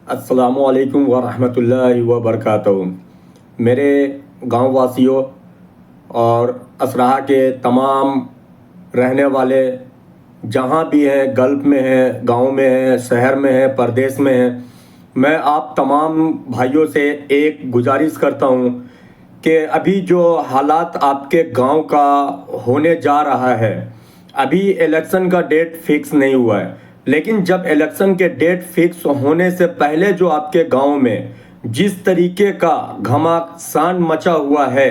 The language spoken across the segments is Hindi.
अस्सलामुअलैकुम वरहमतुल्लाहि वबरकातुहू। मेरे गांव वासियों और असराहा के तमाम रहने वाले जहां भी हैं, गल्फ़ में हैं, गांव में हैं, शहर में हैं, परदेश में हैं, मैं आप तमाम भाइयों से एक गुजारिश करता हूं कि अभी जो हालात आपके गांव का होने जा रहा है, अभी इलेक्शन का डेट फिक्स नहीं हुआ है, लेकिन जब इलेक्शन के डेट फिक्स होने से पहले जो आपके गांव में जिस तरीके का घमासान मचा हुआ है,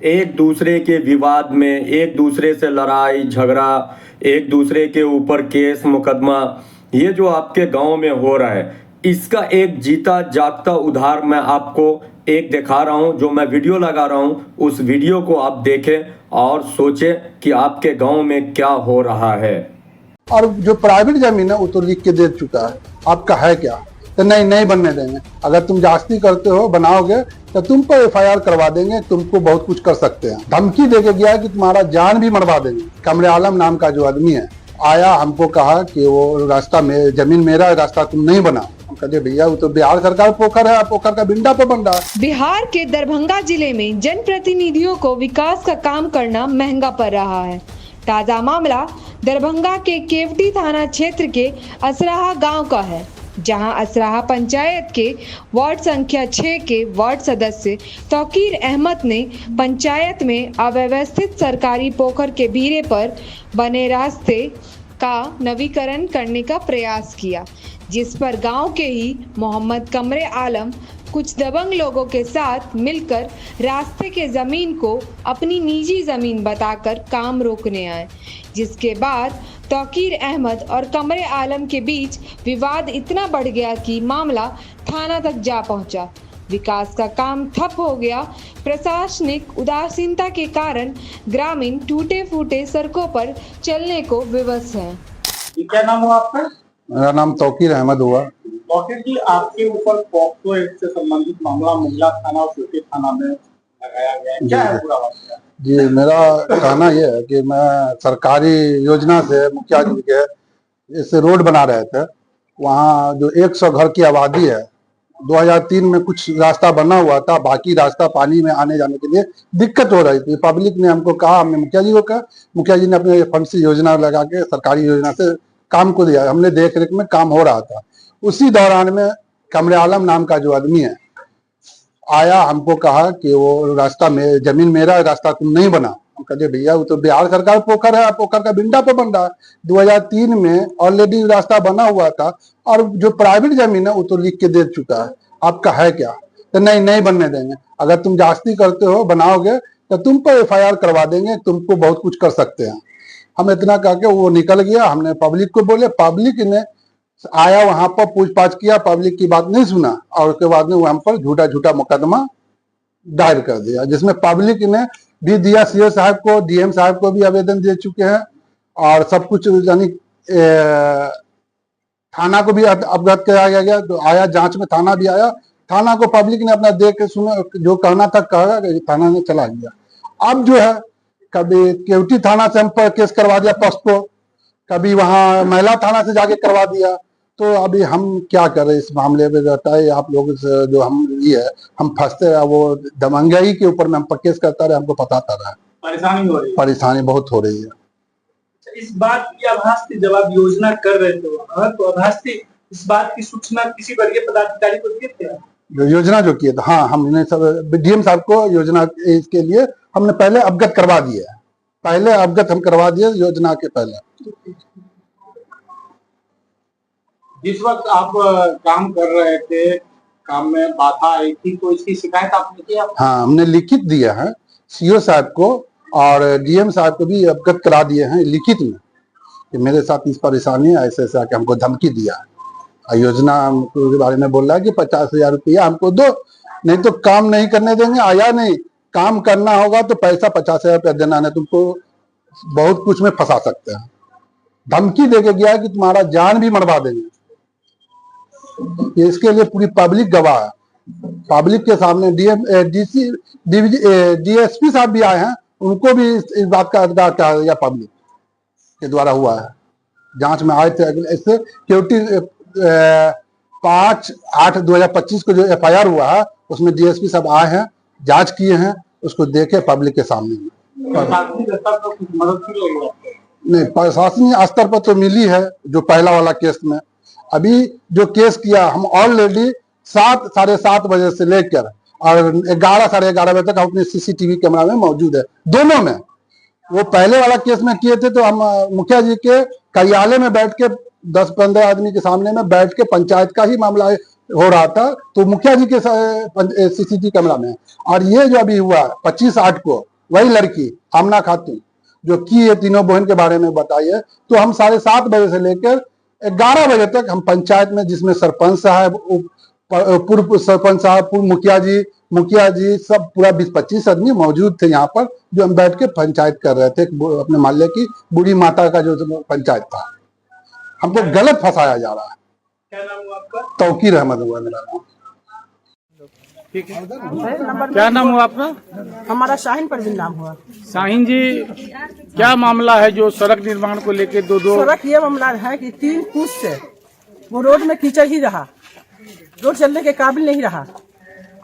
एक दूसरे के विवाद में, एक दूसरे से लड़ाई झगड़ा, एक दूसरे के ऊपर केस मुकदमा, ये जो आपके गांव में हो रहा है, इसका एक जीता जागता उदाहरण मैं आपको एक दिखा रहा हूं। जो मैं वीडियो लगा रहा हूं, उस वीडियो को आप देखें और सोचें कि आपके गांव में क्या हो रहा है। और जो प्राइवेट जमीन है वो तो लिख के दे चुका है, आपका है क्या? तो नहीं बनने देंगे। अगर तुम जास्ती करते हो, बनाओगे तो तुम पर एफआईआर करवा देंगे, तुमको बहुत कुछ कर सकते हैं। धमकी देके गया कि तुम्हारा जान भी मरवा देंगे। कमरे आलम नाम का जो आदमी है आया, हमको कहा कि वो रास्ता में जमीन मेरा है, रास्ता तुम नहीं बनाओ। हम कहते भैया वो तो बिहार सरकार पोखर है, पोखर का बिंडा पे बन रहा है। बिहार के दरभंगा जिले में जनप्रतिनिधियों को विकास का काम करना महंगा पड़ रहा है। ताजा मामला दरभंगा के केवटी थाना क्षेत्र के असराहा गांव का है, जहां असराहा पंचायत के वार्ड संख्या 6 के वार्ड सदस्य तौकीर अहमद ने पंचायत में अव्यवस्थित सरकारी पोखर के बीरे पर बने रास्ते का नवीकरण करने का प्रयास किया, जिस पर गांव के ही मोहम्मद कमरे आलम कुछ दबंग लोगों के साथ मिलकर रास्ते के जमीन को अपनी निजी जमीन बताकर काम रोकने आए, जिसके बाद तौकीर अहमद और कमरे आलम के बीच विवाद इतना बढ़ गया कि मामला थाना तक जा पहुंचा। विकास का काम ठप हो गया। प्रशासनिक उदासीनता के कारण ग्रामीण टूटे फूटे सड़कों पर चलने को विवश हैं। क्या नाम हुआ आपका? मेरा नाम तौकीर अहमद हुआ। तौकीर जी, आपके ऊपर पॉक्सो एक्ट से संबंधित मामला मुंगला थाना और सिटी थाना में लगाया गया है, क्या है पूरा मामला? जी, मेरा कहना यह है कि मैं सरकारी योजना से मुखिया जी के इसे रोड बना रहे थे। वहाँ जो 100 घर की आबादी है, 2003 में कुछ रास्ता बना हुआ था, बाकी रास्ता पानी में आने जाने के लिए दिक्कत हो रही थी। पब्लिक ने हमको कहा, हमने मुखिया जी को कहा, मुखिया जी ने अपने फंड से योजना लगा के सरकारी योजना से काम को दिया। हमने देख रेख में काम हो रहा था। उसी दौरान में कमरे आलम नाम का जो आदमी है आया, हमको कहा कि वो रास्ता में जमीन मेरा है, रास्ता तुम नहीं बनाओ। हम कहते भैया वो तो बिहार सरकार पोखर है, पोखर का बिंडा पे बन रहा है। 2003 में ऑलरेडी रास्ता बना हुआ था और जो प्राइवेट जमीन है वो तो लिख के दे चुका है, आपका है क्या? तो नहीं बनने देंगे। अगर तुम जास्ती करते हो, बनाओगे तो तुम पर एफआईआर करवा देंगे, तुमको बहुत कुछ कर सकते हैं। हम इतना कह के वो निकल गया। हमने पब्लिक को बोले, पब्लिक ने आया वहां पर, पूछताछ किया, पब्लिक की बात नहीं सुना और उसके बाद में वो हम पर झूठा मुकदमा दायर कर दिया, जिसमें पब्लिक ने भी दिया। सीओ साहब को, डीएम साहब को भी आवेदन दे चुके हैं और सब कुछ यानी थाना को भी अवगत कराया गया। तो आया जांच में, थाना भी आया। थाना को पब्लिक ने अपना देख के सुना, जो कहना था कहा, थाना ने चला गया। अब जो है, कभी केवटी थाना से हम पर केस करवा दिया पॉस्को, कभी वहां महिला थाना से जाके करवा दिया। तो अभी हम क्या करें इस मामले में? रहता है आप लोगों से जो हम ये है, हम फंसते रहे, वो दमंगाई के ऊपर में हम पर केस करता रहे, हमको पताता रहा। परेशानी हो रही है? परेशानी बहुत हो रही है। इस बात की आभास थी जब आप योजना कर रहे थे वहाँ, तो आभास थी, इस बात की सूचना किसी वर्गीय पदाधिकारी को दिए थे? जो योजना जो किए थे, हाँ, हमने सब डीएम साहब को योजना इसके लिए हमने पहले अवगत करवा दिया है। पहले अवगत हम करवा दिए योजना के पहले। जिस वक्त आप काम कर रहे थे, काम में बाधा आई थी, तो इसकी शिकायत आपने किया? हाँ, हमने लिखित दिया है सीओ साहब को और डीएम साहब को भी अवगत करा दिए हैं लिखित में कि मेरे साथ इस परेशानी है, ऐसे आके हमको धमकी दिया है। योजना के बारे में बोल रहा है कि 50,000 रुपया हमको दो, नहीं तो काम नहीं करने देंगे। आया नहीं, काम करना होगा तो पैसा 50,000 रुपया देना, नहीं तुमको बहुत कुछ में फंसा सकते हैं। धमकी देके गया कि तुम्हारा जान भी मरवा देंगे। इसके लिए पूरी पब्लिक गवाह है। पब्लिक के सामने डीएसपी साहब भी आए हैं, उनको भी इस बात का अधिकार क्या या पब्लिक के द्वारा हुआ है। जांच में आए थे। ऐसे केवटी 5/8/2025 को जो FIR हुआ है उसमें DSP सब आए हैं, जांच किए हैं, उसको देखे पब्लिक के सामने में। नहीं, प्रशासनिक स्तर पर तो मिली है जो पहला वाला केस में। अभी जो केस किया हम ऑलरेडी 7 साढ़े 7 बजे से लेकर और 11 साढ़े 11 बजे तक हम अपने CCTV कैमरा में मौजूद है दोनों में। वो पहले वाला केस में किए थे तो हम मुखिया जी के कार्यालय में बैठ के 10-15 आदमी के सामने में बैठ के पंचायत का ही मामला हो रहा था, तो मुखिया जी के CCTV कैमरा में। और ये जो अभी हुआ 25/8 को, वही लड़की आमना खातून जो की ये तीनों बहन के बारे में बताइए, तो हम 7:30 बजे से लेकर 11 बजे तक हम पंचायत में, जिसमें सरपंच साहब, पूर्व सरपंच साहब, पूर्व मुखिया जी सब पूरा 20-25 आदमी मौजूद थे यहाँ पर, जो हम बैठ के पंचायत कर रहे थे। अपने मोहल्ले की बूढ़ी माता का जो पंचायत था, हमको गलत फंसाया जा रहा है। क्या नाम हुआ आपका? तौकीर अहमद हुआ मेरा नाम। ठीक है, क्या नाम हुआ आपका? हमारा शाहीन परवीन नाम हुआ। शाहीन जी, क्या मामला है जो सड़क निर्माण को लेकर दो सड़क ये मामला है कि 3 फुट से वो रोड में कीचड़ ही रहा, रोड चलने के काबिल नहीं रहा।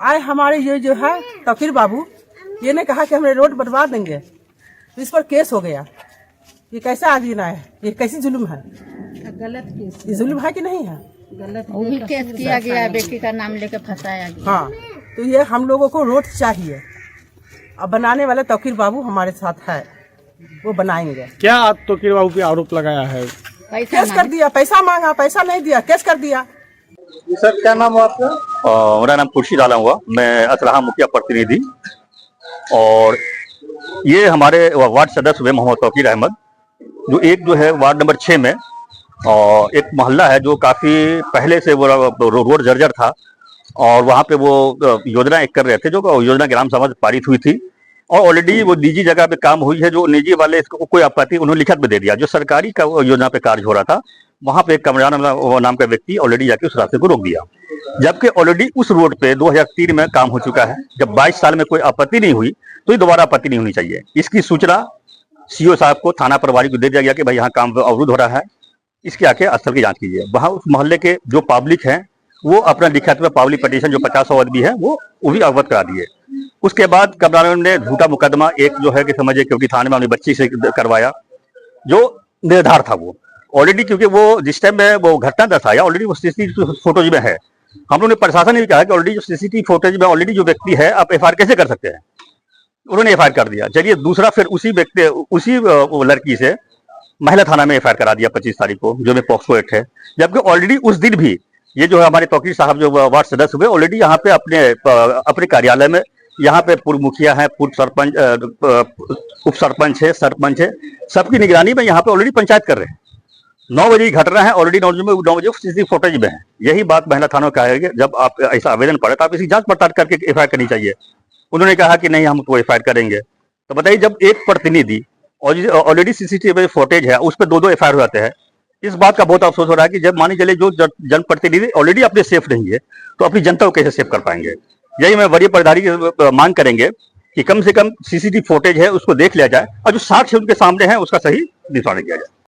आए हमारे ये जो है तौकीर बाबू, ये ने कहा कि हमें रोड बनवा देंगे, तो इस पर केस हो गया। ये कैसा आदमी है, ये कैसी जुल्म है? गलत केस, ये जुल्म है कि नहीं है? गलत वो भी केस किया गया है, बेटी का नाम लेके फंसाया गया। हाँ, तो ये हम लोगों को रोड चाहिए। अब बनाने वाले तौकीर बाबू हमारे साथ है, वो बनाएंगे। क्या तौकीर बाबू पे आरोप लगाया है? केस कर दिया, पैसा मांगा, पैसा नहीं दिया, केस कर दिया। सर क्या नाम हुआ आपका? मेरा नाम खुर्शीद आलम हुआ, मैं असराहा मुखिया प्रतिनिधि। और ये हमारे वार्ड सदस्य हुए मोहम्मद तौकीर अहमद, जो जो है वार्ड नंबर 6 में और एक मोहल्ला है जो काफी पहले से वो रोड जर्जर था, और वहाँ पे वो योजना एक कर रहे थे, जो योजना ग्राम सभा पारित हुई थी, और ऑलरेडी वो निजी जगह पे काम हुई है। जो निजी वाले इसको कोई आपत्ति उन्होंने लिखित में दे दिया। जो सरकारी का योजना पे कार्य हो रहा था, वहां पे एक कमरान नाम का व्यक्ति ऑलरेडी जाके उस रास्ते को रोक दिया, जबकि ऑलरेडी उस रोड पे 2003 में काम हो चुका है। जब 22 साल में कोई आपत्ति नहीं हुई तो ये दोबारा आपत्ति नहीं होनी चाहिए। इसकी सूचना CO साहब को, थाना प्रभारी को दे दिया गया कि भाई यहाँ काम अवरुद्ध हो रहा है, इसके आके स्थल की जांच कीजिए। वहां उस मोहल्ले के जो पब्लिक है वो अपना लिखित में पब्लिक पिटीशन जो 50 आदमी है वो भी अवगत करा दिए। उसके बाद कमरान ने झूठा मुकदमा एक जो है कि समझिए, क्योंकि थाने में अपनी बच्ची से करवाया, जो निर्धार था वो ऑलरेडी, क्योंकि वो जिस टाइम में वो घटना दर्शाया ऑलरेडी वो CCTV फुटेज में है। हम लोगों ने प्रशासन ने भी कहा कि ऑलरेडी जो CCTV फुटेज में ऑलरेडी जो व्यक्ति है, आप FIR कैसे कर सकते हैं? उन्होंने FIR कर दिया। चलिए, दूसरा फिर उसी लड़की से महिला थाना में FIR करा दिया 25 तारीख को, जो में पॉक्सो एक्ट है। जबकि ऑलरेडी उस दिन भी ये जो हमारे तौकीर साहब जो वार्ड सदस्य हुए, ऑलरेडी यहाँ पे अपने कार्यालय में, यहाँ पे पूर्व मुखिया है, पूर्व सरपंच, उप सरपंच है, सरपंच है, सबकी निगरानी में यहाँ पे ऑलरेडी पंचायत कर रहे हैं। 9 बजे की घटना है, ऑलरेडी 9 बजे CCTV फुटेज में है। यही बात महिला थानों का है कि जब आप ऐसा आवेदन पड़े तो आप इसकी जांच पड़ताल करके FIR करनी चाहिए। उन्होंने कहा कि नहीं, हम तो FIR करेंगे। तो बताइए, जब एक प्रतिनिधि और ऑलरेडी CCTV फुटेज है, उस पर 2 FIR हो जाते हैं। इस बात का बहुत अफसोस हो रहा है कि जब मानी चले जो जनप्रतिनिधि ऑलरेडी अपने सेफ नहीं है, तो अपनी जनता को कैसे सेफ कर पाएंगे? यही मैं वरीय प्रधारी की मांग करेंगे कि कम से कम CCTV फुटेज है उसको देख लिया जाए, और जो साक्ष्य उनके सामने है उसका सही निशान किया जाए।